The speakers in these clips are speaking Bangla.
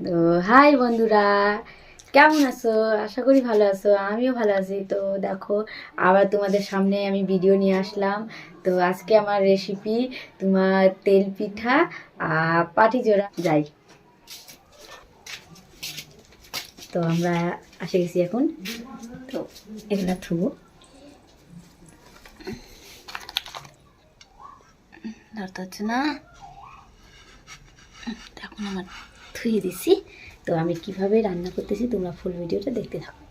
তো হাই বন্ধুরা, কেমন আছো? আশা করি ভালো আছো, আমিও ভালো আছি। তো দেখো, আবার তোমাদের সামনে আমি ভিডিও নিয়ে আসলাম। তো আজকে আমার রেসিপি তোমার তেল পিঠা আর পাটিজোড়া যাই। তো আমরা আসে গেছি এখন। তো এগুলা থুবো, ধরতে হচ্ছে না, এখন আমার ধুয়ে দিছি। তো আমি কিভাবে রান্না করতেছি তোমরা ফুল ভিডিওটা দেখতে থাকো।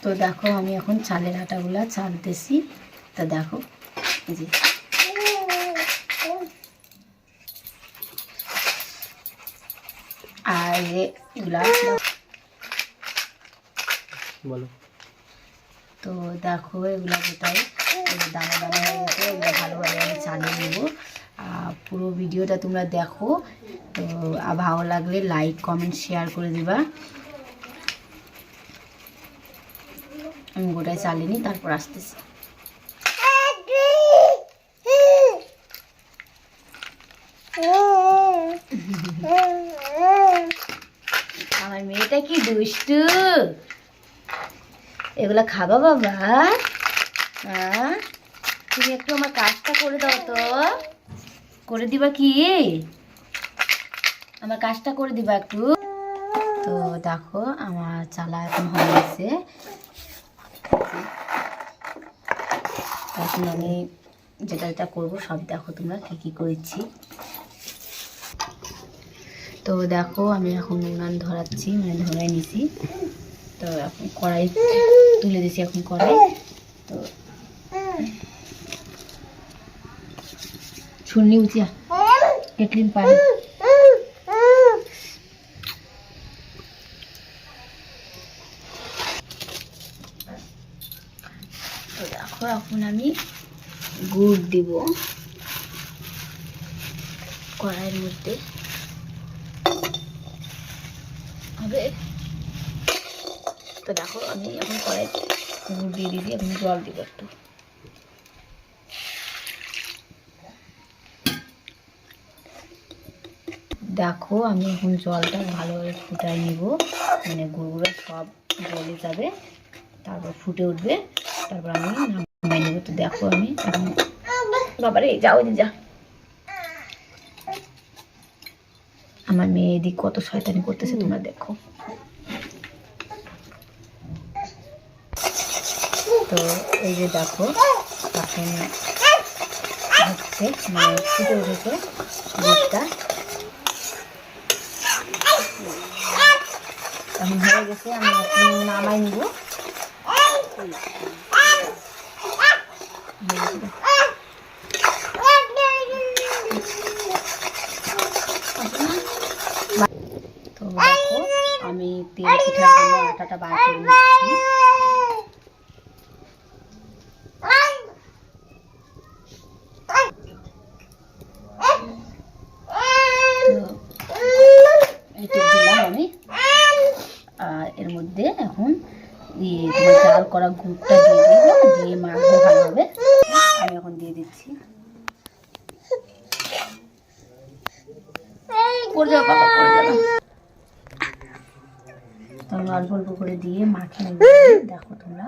তো দেখো, আমি এখন চালের আটাগুলা চালতেছি। তো দেখো, এই যে আর যে এগুলা বলো। তো দেখো, এগুলা কোথায় দানা দানা হয়ে গেছে, এগুলো ভালোভাবে আমি চালিয়ে নেবো। পুরো ভিডিওটা তোমরা দেখো। তো ভালো লাগলে লাইক কমেন্ট শেয়ার করে দিবা। আমি গোটায় চালিয়ে নিই, তারপর আসতেছি। আমার মেয়েটা কি দুষ্টু, এগুলা খাবা বাবা? হ্যাঁ, তুমি একটু আমার কাজটা করে দাও তো। করে দিবা কি? আমার কাজটা করে দিবা একটু। তো দেখো, আমার চালা এখন হয়ে গেছে। এখন আমি যেটা যেটা করবো সব দেখো তোমরা, কি কি করেছি। তো দেখো, আমি এখন উনান ধরাচ্ছি, মানে ধরাই নিছি। তো এখন কড়াই তুলে দিছি, এখন কড়াই। তো ছুলনি উচিয়া কেটলিন পানি। তো দেখো, এখন আমি গুড় দিব কড়াইয়ের মধ্যে হবে। তো দেখো, আমি এখন কড়াই গুড় দিয়ে দিয়েছি, এখন জল দিব একটু। দেখো, আমি এখন জলটা ভালোভাবে ফুটাই নিব, মানে গুঁড়ো সব গলে যাবে, তারপর ফুটে উঠবে, তারপর আমি নামাই নেব। তো দেখো, আমি এখন বাবারে যাও, যা। আমার মেয়ে এদিক কত শয়তানি করতেছে তোমরা দেখো। তো এই যে দেখো, এখন হচ্ছে মানে ফুটে উঠেছে দুধটা, এখন হয়ে গেছে। আমি এখন নামাই নিব। তো দেখো, আমি তেল পিঠার জন্য আটাটা বার করে নিচ্ছি। দিলাম আমি, আর এর মধ্যে এখন তোমার জাল করা গুড়টা দিয়ে দিব, দিয়ে মাখবো ভালোভাবে। আমি এখন দিয়ে দিচ্ছি। পড়ে যাও বাবা, পড়ে যাবে। তো আমি অল্প অল্প করে দিয়ে মাখিয়ে নেব। দেখো তোমরা,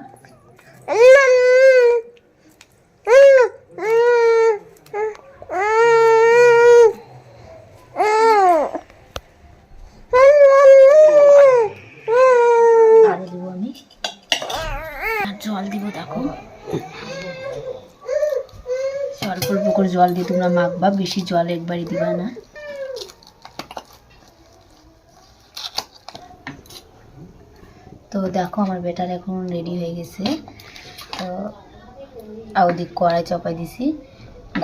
আরো দিব আমি, আর জল দিব। দেখো, অল্প অল্প করে জল দিয়ে তোমরা মাখবা, বেশি জল একবারই দিবা না। তো দেখো, আমার ব্যাটার এখন রেডি হয়ে গেছে। তো ওদিক কড়াই চাপাই দিছি,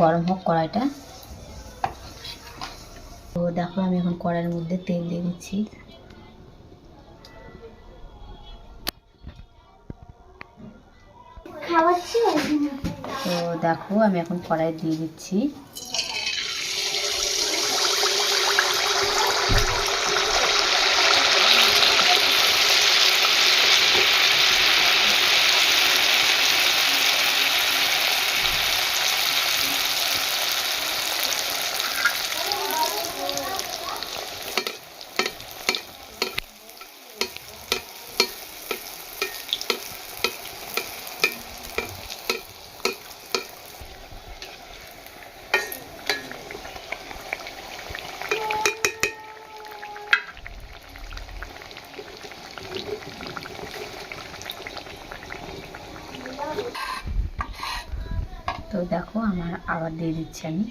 গরম হোক কড়াইটা। তো দেখো, আমি এখন কড়াইয়ের মধ্যে তেল দিয়ে দিচ্ছি। তো দেখো, আমি এখন কড়াই দিয়ে দিচ্ছি। দেখো আমার আবার দিয়ে দিচ্ছি আমি।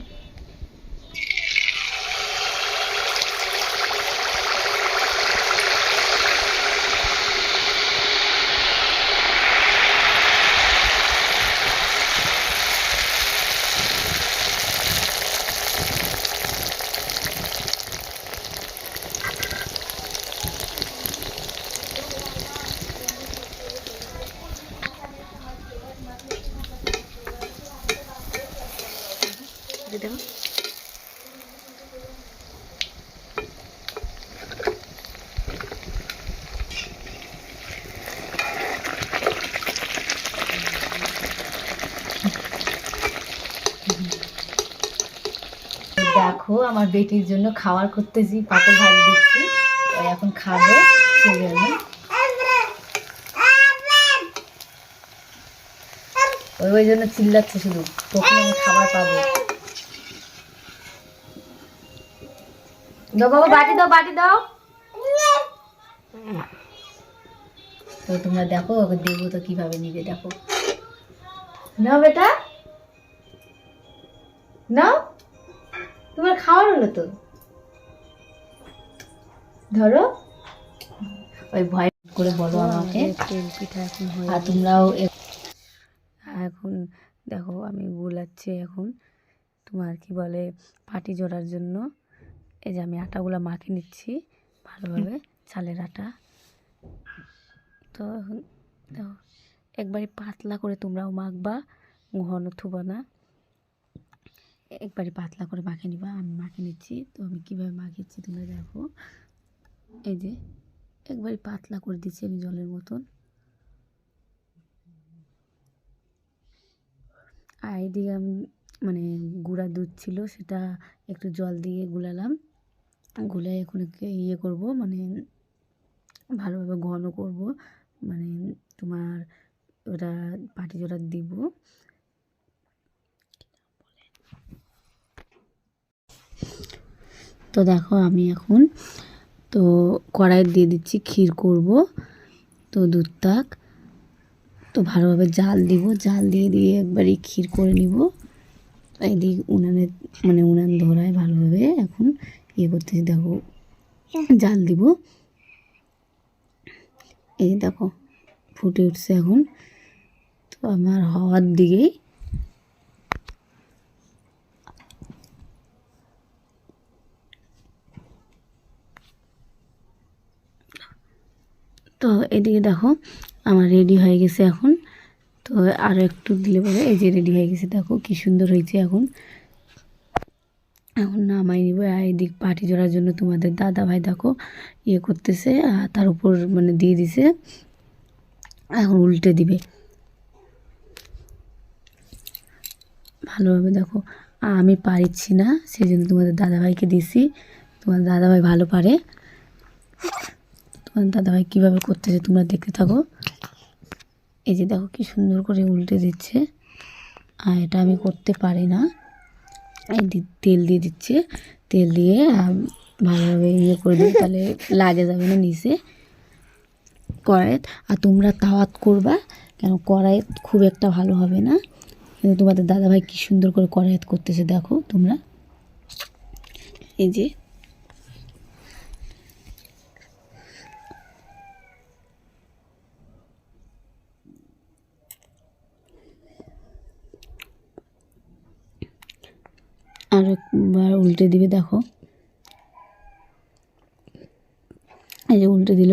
দেখো আমার বেটির জন্য খাবার করতেছি, পাপড় ভাজি দিচ্ছি, এখন খাবে সেজন্য। ওই জন্য চিল্লাচ্ছে শুধু, তখন আমি খাবার পাবো। দাও বাবা, বাটি দাও, বাটি দাও। তো তোমরা দেখো ওকে দেবো তো কিভাবে নিবে, দেখো। নাও বেটা, নাও, তোমার খাওয়ার হলো তো, ধরো। ওই ভয় করে বলো আমাকে। তেল পিঠা এখন হয়ে, আর তোমরাও এখন দেখো আমি গুলাচ্ছি এখন তোমার কি বলে পাটি জোড়ার জন্য। এই যে আমি আটাগুলো মাখিয়ে নিচ্ছি ভালোভাবে, চালের আটা। তো দেখো একবারে পাতলা করে তোমরাও মাখবা, ঘন থুবা না, একবারে পাতলা করে মাখিয়ে নিবা। আমি মাখিয়ে নিচ্ছি, তো আমি কীভাবে মাখিয়েছি তোমরা দেখো। এই যে একবারে পাতলা করে দিচ্ছি আমি জলের মতন। আর এদিকে মানে গুঁড়া দুধ ছিল, সেটা একটু জল দিয়ে গুলালাম, গুলে এখন ইয়ে করব, মানে ভালোভাবে ঘন করব, মানে তোমার ওটা পাটি জোড়া দিব। তো দেখো আমি এখন তো কড়াই দিয়ে দিচ্ছি, ক্ষীর করব, তো দুধ তাক, তো ভালোভাবে জাল দিব, জাল দিয়ে দিয়ে একবারই ক্ষীর করে নিব। এইদিকে উনানে মানে উনান ধরায় ভালোভাবে এখন ইয়ে করতেছি, দেখো জাল দিব। এই দেখো ফুটে উঠছে এখন, তো আমার হওয়ার দিকেই। তো এদিকে দেখো আমার রেডি হয়ে গেছে এখন, তো আরও একটু দিলে পরে এই যে রেডি হয়ে গেছে, দেখো কি সুন্দর হয়েছে। এখন এখন নামাই নিব। আর এদিক পাটি জোড়ার জন্য তোমাদের দাদা ভাই দেখো ইয়ে করতেছে, আর তার উপর মানে দিয়ে দিছে, এখন উল্টে দিবে ভালোভাবে। দেখো আমি পারছি না, সেই জন্য তোমাদের দাদাভাইকে দিছি, তোমার দাদাভাই ভালো পারে। তোমার দাদাভাই কীভাবে করতেছে তোমরা দেখতে থাকো। এই যে দেখো কি সুন্দর করে উল্টে দিচ্ছে, আর এটা আমি করতে পারি না। এই তেল দিয়ে দিচ্ছে, তেল দিয়ে ভালোভাবে ইয়ে করে দিই, তাহলে লাগে যাবে না নিচে কড়াইত। আর তোমরা তাওয়াত করবা, কেন কড়াইত খুব একটা ভালো হবে না। কিন্তু তোমাদের দাদাভাই কী সুন্দর করে কড়াইত করতেছে দেখো তোমরা। এই যে আর একবার উল্টে দিবে, দেখো এই যে উল্টে দিল,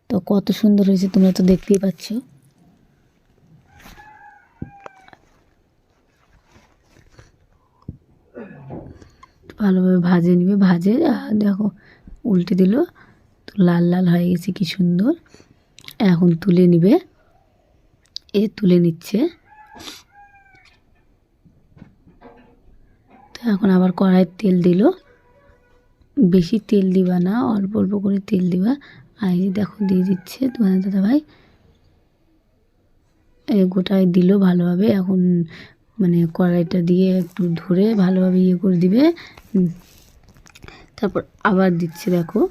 তো কত সুন্দর হয়েছে তোমরা তো দেখতেই পাচ্ছ। ভালোভাবে ভাজে নিবে, ভাজে দেখো উল্টে দিল, তো লাল লাল হয়ে গেছে কি সুন্দর। এখন তুলে নিবে, তুলে নিচ্ছে। তো এখন আবার কড়াইয়ের তেল দিল, বেশি তেল দিবা না, অল্প অল্প করে তেল দিবা। আর এই দেখো দিয়ে দিচ্ছে তোমাদের দাদাভাই, গোটায় দিল ভালোভাবে। এখন মানে কড়াইটা দিয়ে একটু ধরে ভালোভাবে ইয়ে করে দিবে, তারপর আবার দিচ্ছে দেখো,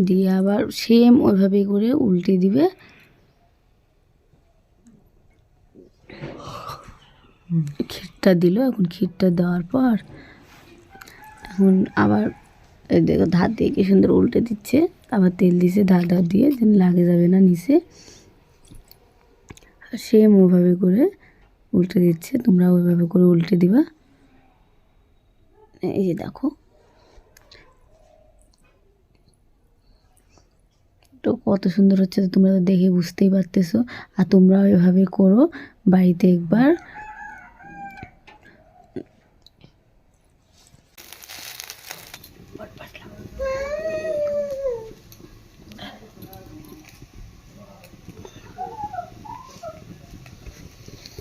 দিয়ে আবার সেম ওইভাবে করে উল্টে দিবে। ক্ষীরটা দিল। এখন ক্ষীরটা দেওয়ার পর এখন আবার এই দেখো ধার দিয়ে কি সুন্দর উল্টে দিচ্ছে, আবার তেল দিছে ধার ধার দিয়ে, যেন লাগে যাবে না নিচে। সেম ওইভাবে করে উল্টে দিচ্ছে, তোমরা ওইভাবে করে উল্টে দিবা। এই যে দেখো, তো কত সুন্দর হচ্ছে, তো তোমরা তো দেখে বুঝতেই পারতেছো। আর তোমরাও এভাবে করো বাড়িতে একবার।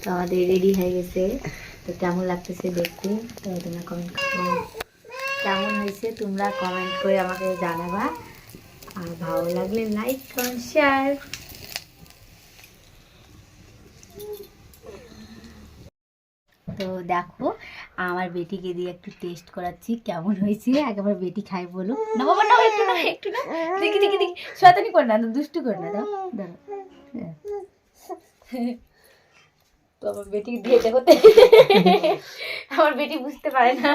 তো আমাদের রেডি হয়ে গেছে, তো কেমন লাগতেছে দেখতে, তো তোমরা কমেন্ট করো কেমন হয়েছে, তোমরা কমেন্ট করে আমাকে জানাবা। আর ভালো লাগলে লাইক কমেন্ট শেয়ার। তো দেখো আমার বেটিকে দিয়ে একটু টেস্ট করাচ্ছি কেমন হয়েছে, একবার বেটি খাই বলো। না বাবা না, একটু না একটু না, দেখি দেখি দেখি, শয়তানি কর না, দুষ্টু কর না, দাও দাও। তো আমার বেটিকে দিয়ে দেখো, আমার বেটি বুঝতে পারে না,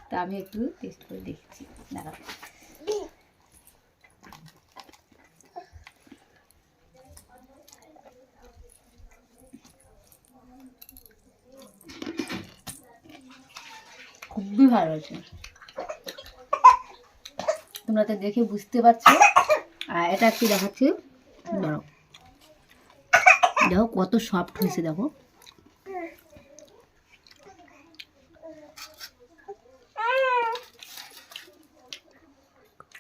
তো আমি একটু টেস্ট করে দেখছি, দাঁড়াও। খুবই ভালো আছে, তোমরা তো দেখে বুঝতে পারছো। আর এটা একটু দেখাচ্ছি, দাঁড়াও, দেখো কত সফট হয়েছে, দেখো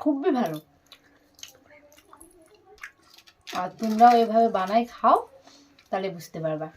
খুবই ভালো। আর তোমরাও এভাবে বানাই খাও, তাহলে বুঝতে পারবা।